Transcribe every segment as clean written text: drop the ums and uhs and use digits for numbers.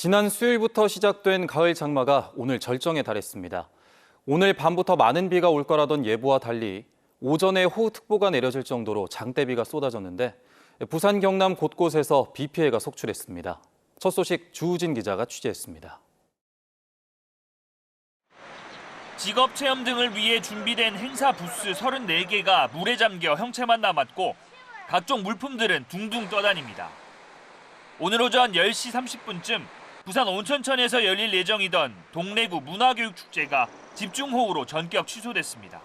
지난 수요일부터 시작된 가을 장마가 오늘 절정에 달했습니다. 오늘 밤부터 많은 비가 올 거라던 예보와 달리 오전에 호우특보가 내려질 정도로 장대비가 쏟아졌는데 부산, 경남 곳곳에서 비 피해가 속출했습니다. 첫 소식 주우진 기자가 취재했습니다. 직업 체험 등을 위해 준비된 행사 부스 34개가 물에 잠겨 형체만 남았고 각종 물품들은 둥둥 떠다닙니다. 오늘 오전 10시 30분쯤 부산 온천천에서 열릴 예정이던 동래구 문화교육축제가 집중호우로 전격 취소됐습니다.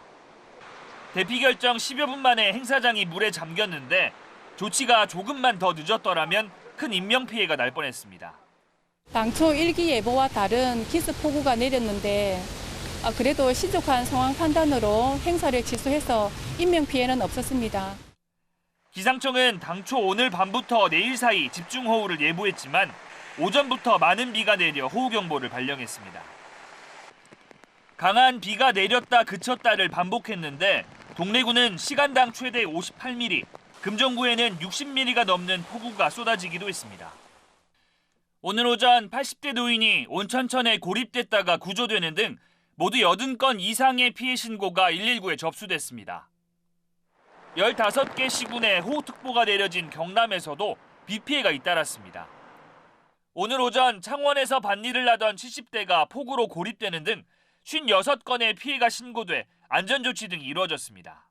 대피 결정 10여 분 만에 행사장이 물에 잠겼는데 조치가 조금만 더 늦었더라면 큰 인명피해가 날 뻔했습니다. 당초 일기예보와 다른 기습폭우가 내렸는데 그래도 신속한 상황 판단으로 행사를 취소해서 인명피해는 없었습니다. 기상청은 당초 오늘 밤부터 내일 사이 집중호우를 예보했지만 오전부터 많은 비가 내려 호우경보를 발령했습니다. 강한 비가 내렸다 그쳤다를 반복했는데 동래구는 시간당 최대 58mm, 금정구에는 60mm가 넘는 폭우가 쏟아지기도 했습니다. 오늘 오전 80대 노인이 온천천에 고립됐다가 구조되는 등 모두 80건 이상의 피해 신고가 119에 접수됐습니다. 15개 시군에 호우특보가 내려진 경남에서도 비 피해가 잇따랐습니다. 오늘 오전 창원에서 밭일을 하던 70대가 폭우로 고립되는 등 56건의 피해가 신고돼 안전조치 등이 이루어졌습니다.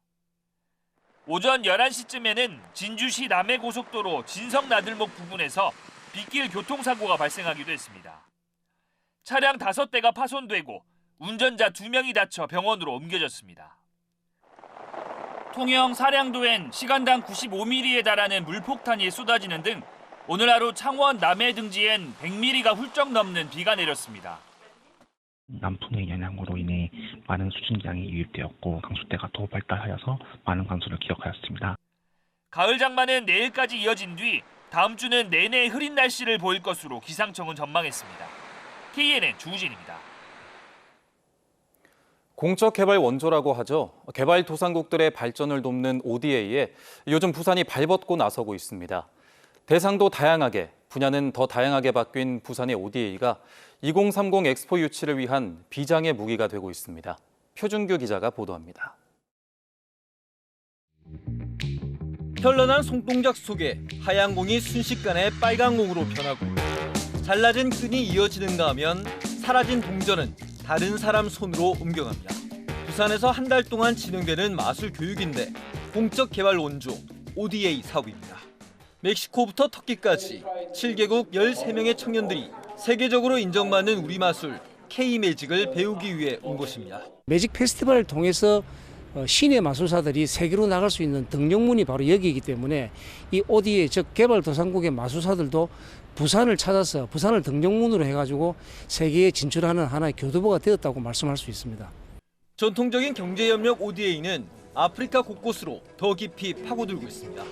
오전 11시쯤에는 진주시 남해고속도로 진성나들목 부근에서 빗길 교통사고가 발생하기도 했습니다. 차량 5대가 파손되고 운전자 2명이 다쳐 병원으로 옮겨졌습니다. 통영 사량도엔 시간당 95mm에 달하는 물폭탄이 쏟아지는 등 오늘 하루 창원 남해 등지엔 100mm가 훌쩍 넘는 비가 내렸습니다. 남풍의 영향으로 인해 많은 수증기량이 유입되었고 강수대가 더 발달하여서 많은 강수를 기록하였습니다. 가을 장마는 내일까지 이어진 뒤 다음 주는 내내 흐린 날씨를 보일 것으로 기상청은 전망했습니다. KNN 주우진입니다. 공적 개발 원조라고 하죠. 개발도상국들의 발전을 돕는 ODA에 요즘 부산이 발벗고 나서고 있습니다. 대상도 다양하게, 분야는 더 다양하게 바뀐 부산의 ODA가 2030 엑스포 유치를 위한 비장의 무기가 되고 있습니다. 표준규 기자가 보도합니다. 현란한 손동작 속에 하얀 공이 순식간에 빨간 공으로 변하고 잘라진 끈이 이어지는가 하면 사라진 동전은 다른 사람 손으로 옮겨갑니다. 부산에서 한 달 동안 진행되는 마술 교육인데 공적 개발 원조 ODA 사업입니다. 멕시코부터 터키까지 7개국 13명의 청년들이 세계적으로 인정받는 우리 마술 K-매직을 배우기 위해 온 곳입니다. 매직 페스티벌을 통해서 시내 마술사들이 세계로 나갈 수 있는 등용문이 바로 여기이기 때문에 이 ODA, 즉 개발도상국의 마술사들도 부산을 찾아서 부산을 등용문으로 해가지고 세계에 진출하는 하나의 교두보가 되었다고 말씀할 수 있습니다. 전통적인 경제협력 ODA는 아프리카 곳곳으로 더 깊이 파고들고 있습니다.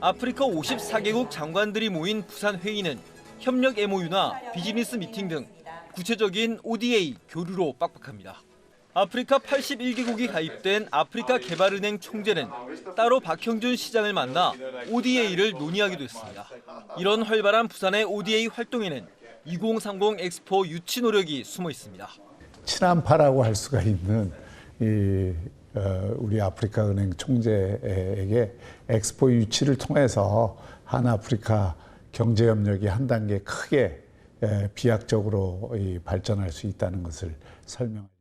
아프리카 54개국 장관들이 모인 부산 회의는 협력 MOU나 비즈니스 미팅 등 구체적인 ODA 교류로 빡빡합니다. 아프리카 81개국이 가입된 아프리카 개발은행 총재는 따로 박형준 시장을 만나 ODA를 논의하기도 했습니다. 이런 활발한 부산의 ODA 활동에는 2030 엑스포 유치 노력이 숨어 있습니다. 친한파라고 할 수가 있는 우리 아프리카 은행 총재에게 엑스포 유치를 통해서 한아프리카 경제협력이 한 단계 크게 비약적으로 발전할 수 있다는 것을 설명합니다.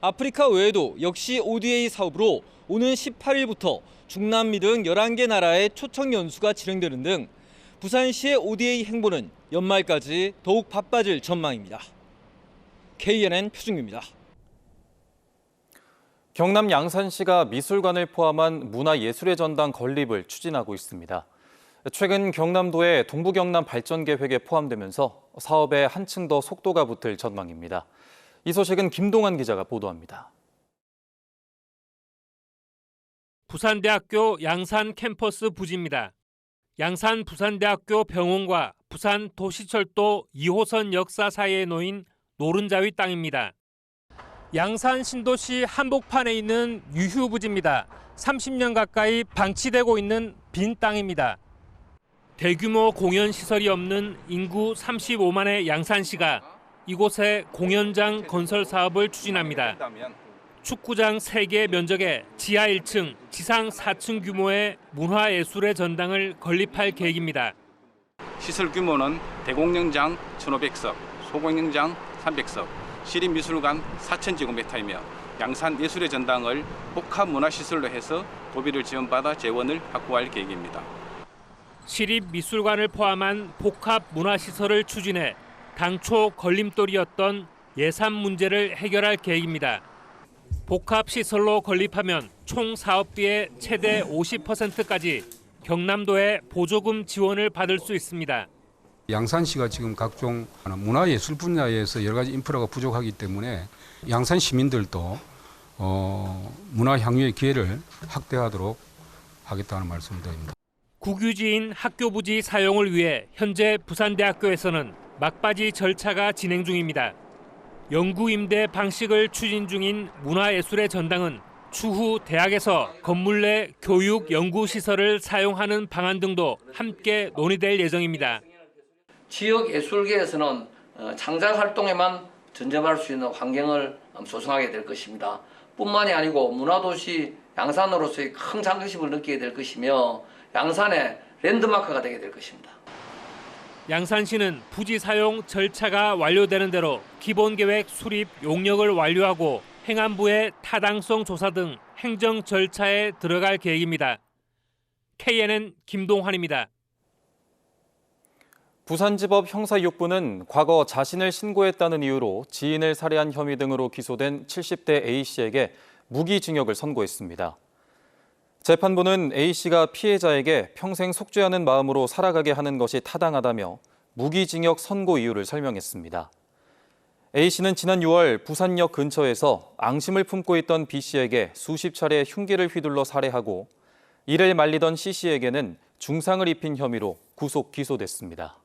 아프리카 외에도 역시 ODA 사업으로 오는 18일부터 중남미 등 11개 나라의 초청 연수가 진행되는 등 부산시의 ODA 행보는 연말까지 더욱 바빠질 전망입니다. KNN 표준규입니다. 경남 양산시가 미술관을 포함한 문화예술의 전당 건립을 추진하고 있습니다. 최근 경남도의 동부경남 발전계획에 포함되면서 사업에 한층 더 속도가 붙을 전망입니다. 이 소식은 김동환 기자가 보도합니다. 부산대학교 양산 캠퍼스 부지입니다. 양산 부산대학교 병원과 부산 도시철도 2호선 역사 사이에 놓인 노른자위 땅입니다. 양산 신도시 한복판에 있는 유휴부지입니다. 30년 가까이 방치되고 있는 빈 땅입니다. 대규모 공연 시설이 없는 인구 35만의 양산시가 이곳에 공연장 건설 사업을 추진합니다. 축구장 3개 면적에 지하 1층, 지상 4층 규모의 문화예술의 전당을 건립할 계획입니다. 시설 규모는 대공연장 1,500석, 소공연장 300석, 시립미술관 4,000제곱미터이며 양산예술의 전당을 복합문화시설로 해서 도비를 지원받아 재원을 확보할 계획입니다. 시립미술관을 포함한 복합문화시설을 추진해 당초 걸림돌이었던 예산 문제를 해결할 계획입니다. 복합시설로 건립하면 총 사업비의 최대 50%까지 경남도의 보조금 지원을 받을 수 있습니다. 양산시가 지금 각종 문화예술 분야에서 여러 가지 인프라가 부족하기 때문에 양산 시민들도 문화 향유의 기회를 확대하도록 하겠다는 말씀을 드립니다. 국유지인 학교 부지 사용을 위해 현재 부산대학교에서는 막바지 절차가 진행 중입니다. 영구 임대 방식을 추진 중인 문화예술의 전당은 추후 대학에서 건물 내 교육 연구 시설을 사용하는 방안 등도 함께 논의될 예정입니다. 지역 예술계에서는 창작 활동에만 전념할 수 있는 환경을 조성하게 될 것입니다. 뿐만이 아니고 문화도시 양산으로서의 큰 자긍심을 느끼게 될 것이며 양산의 랜드마크가 되게 될 것입니다. 양산시는 부지 사용 절차가 완료되는 대로 기본계획 수립 용역을 완료하고 행안부의 타당성 조사 등 행정 절차에 들어갈 계획입니다. KNN 김동환입니다. 부산지법 형사 6부는 과거 자신을 신고했다는 이유로 지인을 살해한 혐의 등으로 기소된 70대 A씨에게 무기징역을 선고했습니다. 재판부는 A씨가 피해자에게 평생 속죄하는 마음으로 살아가게 하는 것이 타당하다며 무기징역 선고 이유를 설명했습니다. A씨는 지난 6월 부산역 근처에서 앙심을 품고 있던 B씨에게 수십 차례 흉기를 휘둘러 살해하고 이를 말리던 C씨에게는 중상을 입힌 혐의로 구속 기소됐습니다.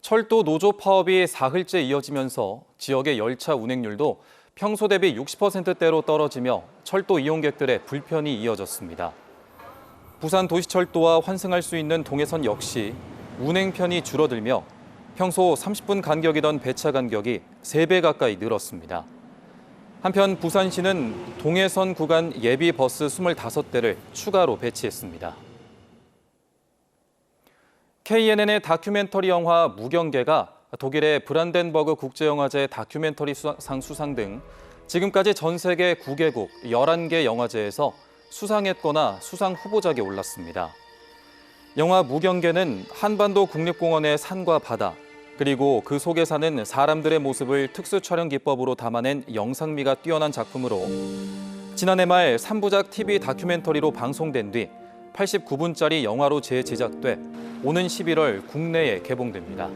철도 노조 파업이 사흘째 이어지면서 지역의 열차 운행률도 평소 대비 60%대로 떨어지며 철도 이용객들의 불편이 이어졌습니다. 부산도시철도와 환승할 수 있는 동해선 역시 운행편이 줄어들며 평소 30분 간격이던 배차 간격이 3배 가까이 늘었습니다. 한편 부산시는 동해선 구간 예비 버스 25대를 추가로 배치했습니다. KNN의 다큐멘터리 영화 무경계가 독일의 브란덴버그 국제영화제 다큐멘터리상 수상 등 지금까지 전 세계 9개국 11개 영화제에서 수상했거나 수상 후보작에 올랐습니다. 영화 무경계는 한반도 국립공원의 산과 바다, 그리고 그 속에 사는 사람들의 모습을 특수 촬영 기법으로 담아낸 영상미가 뛰어난 작품으로 지난해 말 3부작 TV 다큐멘터리로 방송된 뒤 89분짜리 영화로 재제작돼 오는 11월 국내에 개봉됩니다.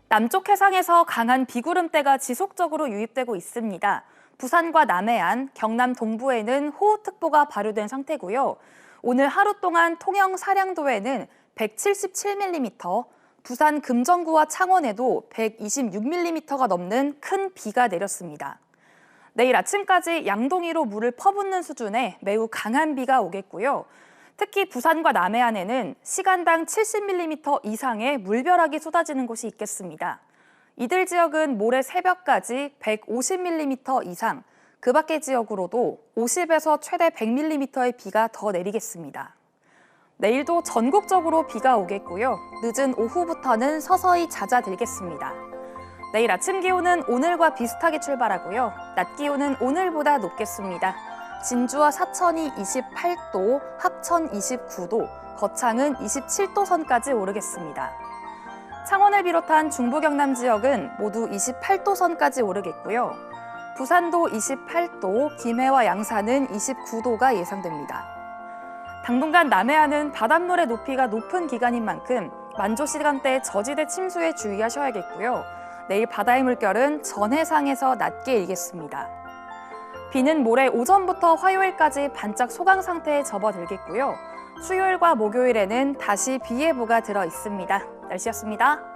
남쪽 해상에서 강한 비구름대가 지속적으로 유입되고 있습니다. 부산과 남해안, 경남 동부에는 호우특보가 발효된 상태고요. 오늘 하루 동안 통영 사량도에는 177mm, 부산 금정구와 창원에도 126mm가 넘는 큰 비가 내렸습니다. 내일 아침까지 양동이로 물을 퍼붓는 수준의 매우 강한 비가 오겠고요. 특히 부산과 남해안에는 시간당 70mm 이상의 물벼락이 쏟아지는 곳이 있겠습니다. 이들 지역은 모레 새벽까지 150mm 이상, 그 밖의 지역으로도 50에서 최대 100mm의 비가 더 내리겠습니다. 내일도 전국적으로 비가 오겠고요. 늦은 오후부터는 서서히 잦아들겠습니다. 내일 아침 기온은 오늘과 비슷하게 출발하고요. 낮 기온은 오늘보다 높겠습니다. 진주와 사천이 28도, 합천 29도, 거창은 27도 선까지 오르겠습니다. 창원을 비롯한 중부 경남 지역은 모두 28도 선까지 오르겠고요. 부산도 28도, 김해와 양산은 29도가 예상됩니다. 당분간 남해안은 바닷물의 높이가 높은 기간인 만큼 만조 시간대 저지대 침수에 주의하셔야겠고요. 내일 바다의 물결은 전해상에서 낮게 일겠습니다. 비는 모레 오전부터 화요일까지 반짝 소강 상태에 접어들겠고요. 수요일과 목요일에는 다시 비 예보가 들어 있습니다. 날씨였습니다.